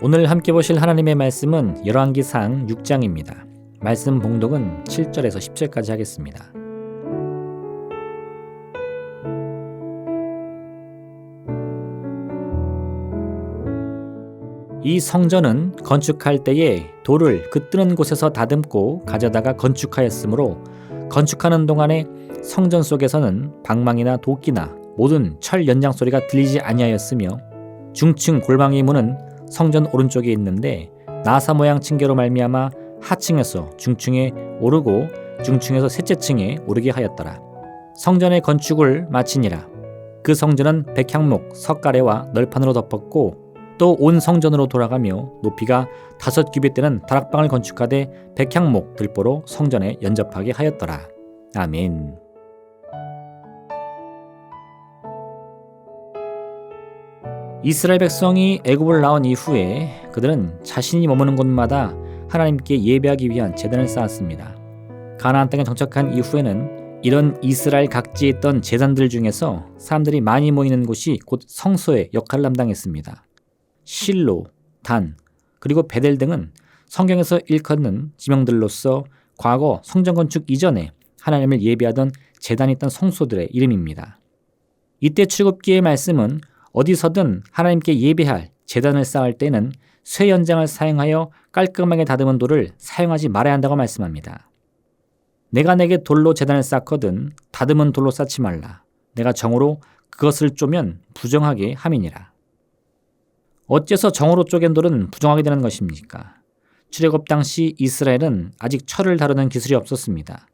오늘 함께 보실 하나님의 말씀은 열왕기상 6장입니다. 말씀 봉독은 7절에서 10절까지 하겠습니다. 이 성전은 건축할 때에 돌을 그 뜨는 곳에서 다듬고 가져다가 건축하였으므로 건축하는 동안에 성전 속에서는 방망이나 도끼나 모든 철 연장 소리가 들리지 아니하였으며 중층 골방의 문은 성전 오른쪽에 있는데 나사 모양 층계로 말미암아 하층에서 중층에 오르고 중층에서 셋째 층에 오르게 하였더라. 성전의 건축을 마치니라. 그 성전은 백향목 석가래와 널판으로 덮었고 또 온 성전으로 돌아가며 높이가 5규빗 되는 다락방을 건축하되 백향목 들보로 성전에 연접하게 하였더라. 아멘. 이스라엘 백성이 애굽을 나온 이후에 그들은 자신이 머무는 곳마다 하나님께 예배하기 위한 제단을 쌓았습니다. 가나안 땅에 정착한 이후에는 이런 이스라엘 각지에 있던 제단들 중에서 사람들이 많이 모이는 곳이 곧 성소의 역할을 담당했습니다. 실로, 단, 그리고 베델 등은 성경에서 일컫는 지명들로서 과거 성전 건축 이전에 하나님을 예배하던 제단이 있던 성소들의 이름입니다. 이때 출애굽기의 말씀은 어디서든 하나님께 예배할 제단을 쌓을 때는 쇠 연장을 사용하여 깔끔하게 다듬은 돌을 사용하지 말아야 한다고 말씀합니다. 내가 내게 돌로 제단을 쌓거든 다듬은 돌로 쌓지 말라. 내가 정으로 그것을 쪼면 부정하게 함이니라. 어째서 정으로 쪼갠 돌은 부정하게 되는 것입니까? 출애굽 당시 이스라엘은 아직 철을 다루는 기술이 없었습니다.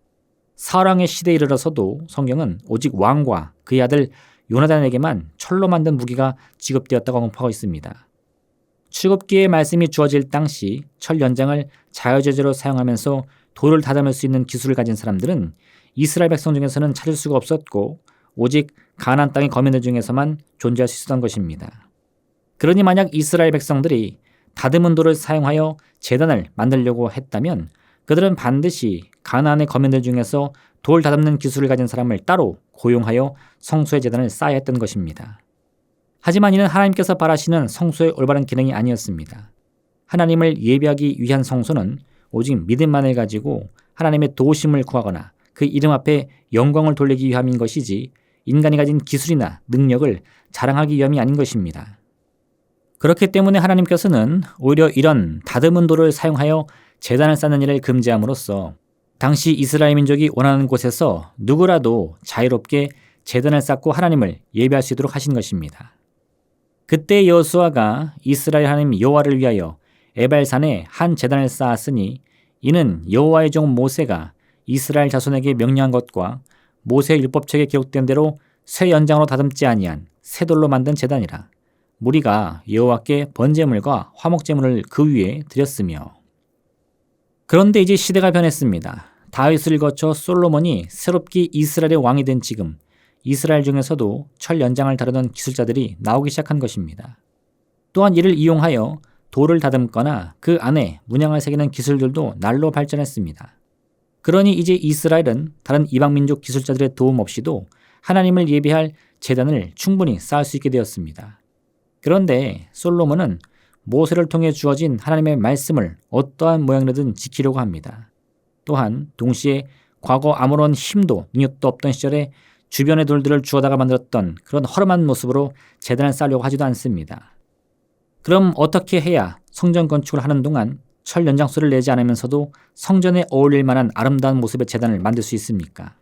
사울왕의 시대에 이르러서도 성경은 오직 왕과 그의 아들 요나단에게만 철로 만든 무기가 지급되었다고 언급하고 있습니다. 출애굽기의 말씀이 주어질 당시 철 연장을 자유제재로 사용하면서 돌을 다듬을 수 있는 기술을 가진 사람들은 이스라엘 백성 중에서는 찾을 수가 없었고 오직 가나안 땅의 거민들 중에서만 존재할 수 있었던 것입니다. 그러니 만약 이스라엘 백성들이 다듬은 돌을 사용하여 제단을 만들려고 했다면 그들은 반드시 가나안의 거민들 중에서 돌 다듬는 기술을 가진 사람을 따로 고용하여 성소의 제단을 쌓아야 했던 것입니다. 하지만 이는 하나님께서 바라시는 성소의 올바른 기능이 아니었습니다. 하나님을 예배하기 위한 성소는 오직 믿음만을 가지고 하나님의 도우심을 구하거나 그 이름 앞에 영광을 돌리기 위함인 것이지 인간이 가진 기술이나 능력을 자랑하기 위함이 아닌 것입니다. 그렇기 때문에 하나님께서는 오히려 이런 다듬은 돌을 사용하여 제단을 쌓는 일을 금지함으로써 당시 이스라엘 민족이 원하는 곳에서 누구라도 자유롭게 제단을 쌓고 하나님을 예배할 수 있도록 하신 것입니다. 그때 여호수아가 이스라엘 하나님 여호와를 위하여 에발산에 한 제단을 쌓았으니 이는 여호와의 종 모세가 이스라엘 자손에게 명령한 것과 모세의 율법책에 기록된 대로 쇠 연장으로 다듬지 아니한 새 돌로 만든 제단이라. 무리가 여호와께 번제물과 화목제물을 그 위에 드렸으며. 그런데 이제 시대가 변했습니다. 다윗을 거쳐 솔로몬이 새롭게 이스라엘의 왕이 된 지금 이스라엘 중에서도 철 연장을 다루던 기술자들이 나오기 시작한 것입니다. 또한 이를 이용하여 돌을 다듬거나 그 안에 문양을 새기는 기술들도 날로 발전했습니다. 그러니 이제 이스라엘은 다른 이방민족 기술자들의 도움 없이도 하나님을 예배할 제단을 충분히 쌓을 수 있게 되었습니다. 그런데 솔로몬은 모세를 통해 주어진 하나님의 말씀을 어떠한 모양이든 지키려고 합니다. 또한 동시에 과거 아무런 힘도 능력도 없던 시절에 주변의 돌들을 주워다가 만들었던 그런 허름한 모습으로 제단을 쌓으려고 하지도 않습니다. 그럼 어떻게 해야 성전 건축을 하는 동안 철 연장소리를 내지 않으면서도 성전에 어울릴 만한 아름다운 모습의 제단을 만들 수 있습니까?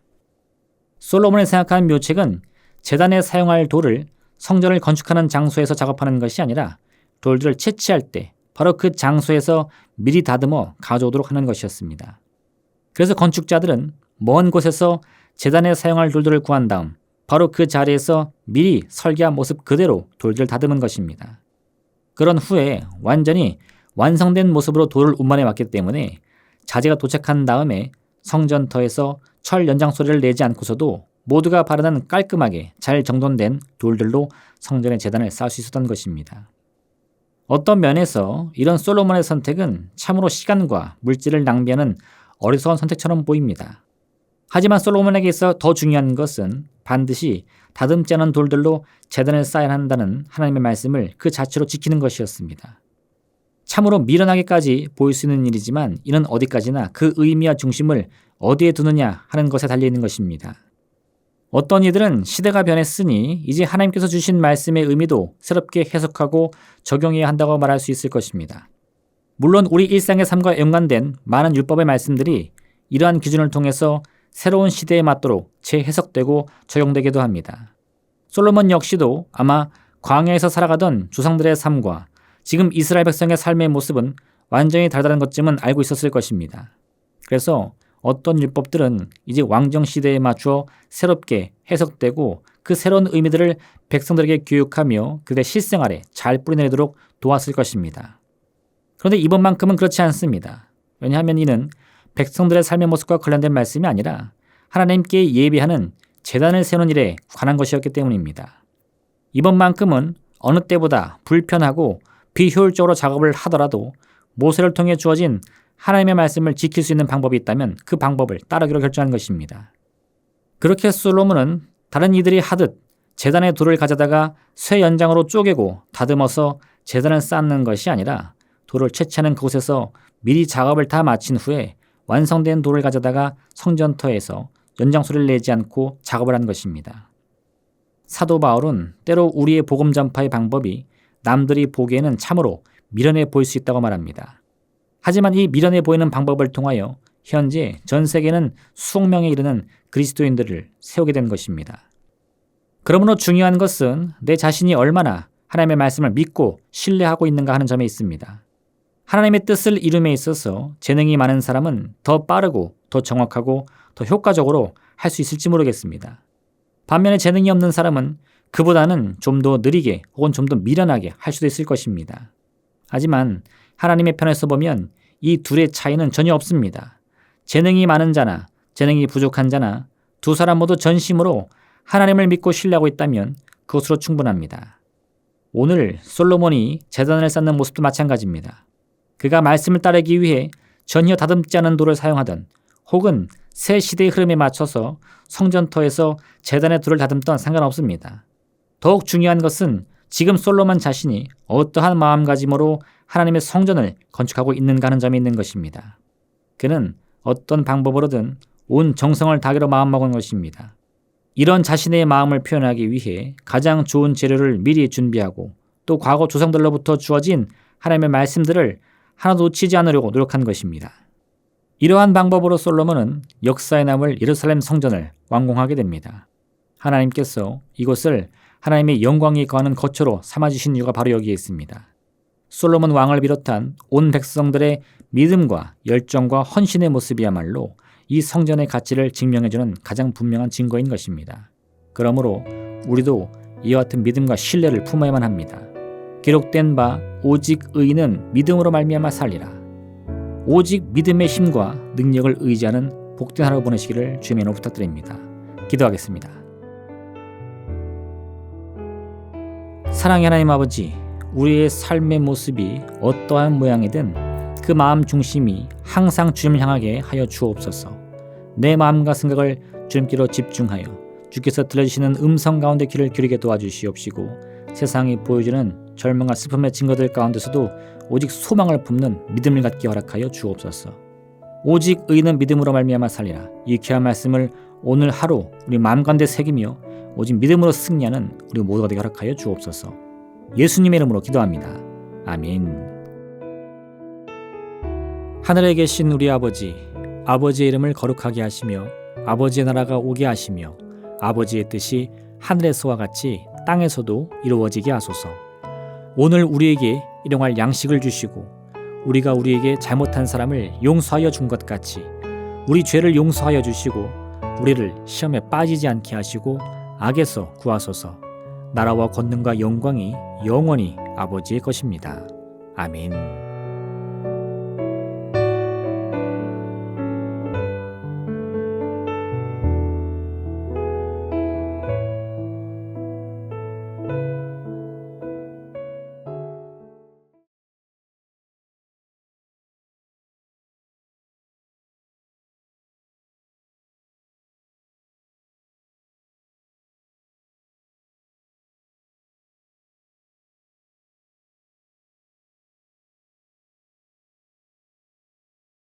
솔로몬이 생각한 묘책은 제단에 사용할 돌을 성전을 건축하는 장소에서 작업하는 것이 아니라 돌들을 채취할 때 바로 그 장소에서 미리 다듬어 가져오도록 하는 것이었습니다. 그래서 건축자들은 먼 곳에서 제단에 사용할 돌들을 구한 다음 바로 그 자리에서 미리 설계한 모습 그대로 돌들을 다듬은 것입니다. 그런 후에 완전히 완성된 모습으로 돌을 운반해 왔기 때문에 자재가 도착한 다음에 성전터에서 철 연장 소리를 내지 않고서도 모두가 바르는 깔끔하게 잘 정돈된 돌들로 성전의 제단을 쌓을 수 있었던 것입니다. 어떤 면에서 이런 솔로몬의 선택은 참으로 시간과 물질을 낭비하는 어리석은 선택처럼 보입니다. 하지만 솔로몬에게 있어 더 중요한 것은 반드시 다듬지 않은 돌들로 제단을 쌓아야 한다는 하나님의 말씀을 그 자체로 지키는 것이었습니다. 참으로 미련하게까지 보일 수 있는 일이지만 이는 어디까지나 그 의미와 중심을 어디에 두느냐 하는 것에 달려있는 것입니다. 어떤 이들은 시대가 변했으니 이제 하나님께서 주신 말씀의 의미도 새롭게 해석하고 적용해야 한다고 말할 수 있을 것입니다. 물론 우리 일상의 삶과 연관된 많은 율법의 말씀들이 이러한 기준을 통해서 새로운 시대에 맞도록 재해석되고 적용되기도 합니다. 솔로몬 역시도 아마 광야에서 살아가던 조상들의 삶과 지금 이스라엘 백성의 삶의 모습은 완전히 다르다는 것쯤은 알고 있었을 것입니다. 그래서 어떤 율법들은 이제 왕정 시대에 맞추어 새롭게 해석되고 그 새로운 의미들을 백성들에게 교육하며 그들의 실생활에 잘 뿌리내리도록 도왔을 것입니다. 그런데 이번만큼은 그렇지 않습니다. 왜냐하면 이는 백성들의 삶의 모습과 관련된 말씀이 아니라 하나님께 예배하는 제단을 세우는 일에 관한 것이었기 때문입니다. 이번만큼은 어느 때보다 불편하고 비효율적으로 작업을 하더라도 모세를 통해 주어진 하나님의 말씀을 지킬 수 있는 방법이 있다면 그 방법을 따르기로 결정한 것입니다. 그렇게 솔로몬은 다른 이들이 하듯 제단의 돌을 가져다가 쇠 연장으로 쪼개고 다듬어서 제단을 쌓는 것이 아니라 돌을 채취하는 그곳에서 미리 작업을 다 마친 후에 완성된 돌을 가져다가 성전터에서 연장소리를 내지 않고 작업을 한 것입니다. 사도 바울은 때로 우리의 복음 전파의 방법이 남들이 보기에는 참으로 미련해 보일 수 있다고 말합니다. 하지만 이 미련해 보이는 방법을 통하여 현재 전 세계는 수억 명에 이르는 그리스도인들을 세우게 된 것입니다. 그러므로 중요한 것은 내 자신이 얼마나 하나님의 말씀을 믿고 신뢰하고 있는가 하는 점에 있습니다. 하나님의 뜻을 이룸에 있어서 재능이 많은 사람은 더 빠르고 더 정확하고 더 효과적으로 할 수 있을지 모르겠습니다. 반면에 재능이 없는 사람은 그보다는 좀 더 느리게 혹은 좀 더 미련하게 할 수도 있을 것입니다. 하지만 하나님의 편에서 보면 이 둘의 차이는 전혀 없습니다. 재능이 많은 자나 재능이 부족한 자나 두 사람 모두 전심으로 하나님을 믿고 신뢰하고 있다면 그것으로 충분합니다. 오늘 솔로몬이 제단을 쌓는 모습도 마찬가지입니다. 그가 말씀을 따르기 위해 전혀 다듬지 않은 돌을 사용하던 혹은 새 시대의 흐름에 맞춰서 성전터에서 제단의 돌을 다듬던 상관없습니다. 더욱 중요한 것은 지금 솔로몬 자신이 어떠한 마음가짐으로 하나님의 성전을 건축하고 있는가 하는 점이 있는 것입니다. 그는 어떤 방법으로든 온 정성을 다하기로 마음먹은 것입니다. 이런 자신의 마음을 표현하기 위해 가장 좋은 재료를 미리 준비하고 또 과거 조상들로부터 주어진 하나님의 말씀들을 하나도 놓치지 않으려고 노력한 것입니다. 이러한 방법으로 솔로몬은 역사에 남을 예루살렘 성전을 완공하게 됩니다. 하나님께서 이곳을 하나님의 영광이 거하는 거처로 삼아주신 이유가 바로 여기에 있습니다. 솔로몬 왕을 비롯한 온 백성들의 믿음과 열정과 헌신의 모습이야말로 이 성전의 가치를 증명해주는 가장 분명한 증거인 것입니다. 그러므로 우리도 이와 같은 믿음과 신뢰를 품어야만 합니다. 기록된 바 오직 의인은 믿음으로 말미암아 살리라. 오직 믿음의 힘과 능력을 의지하는 복된 하루 보내시기를 주님의 이름으로 부탁드립니다. 기도하겠습니다. 사랑의 하나님 아버지, 우리의 삶의 모습이 어떠한 모양이든 그 마음 중심이 항상 주님을 향하게 하여 주옵소서. 내 마음과 생각을 주님께로 집중하여 주께서 들려주시는 음성 가운데 귀를 기울이게 도와주시옵시고 세상이 보여주는 절망과 슬픔의 증거들 가운데서도 오직 소망을 품는 믿음을 갖게 허락하여 주옵소서. 오직 의인은 믿음으로 말미암아 살리라. 이 귀한 말씀을 오늘 하루 우리 마음 가운데 새기며 오직 믿음으로 승리하는 우리 모두가 되게 허락하여 주옵소서. 예수님의 이름으로 기도합니다. 아멘. 하늘에 계신 우리 아버지, 아버지의 이름을 거룩하게 하시며 아버지의 나라가 오게 하시며 아버지의 뜻이 하늘에서와 같이 땅에서도 이루어지게 하소서. 오늘 우리에게 일용할 양식을 주시고 우리가 우리에게 잘못한 사람을 용서하여 준 것 같이 우리 죄를 용서하여 주시고 우리를 시험에 빠지지 않게 하시고 악에서 구하소서. 나라와 권능과 영광이 영원히 아버지의 것입니다. 아멘.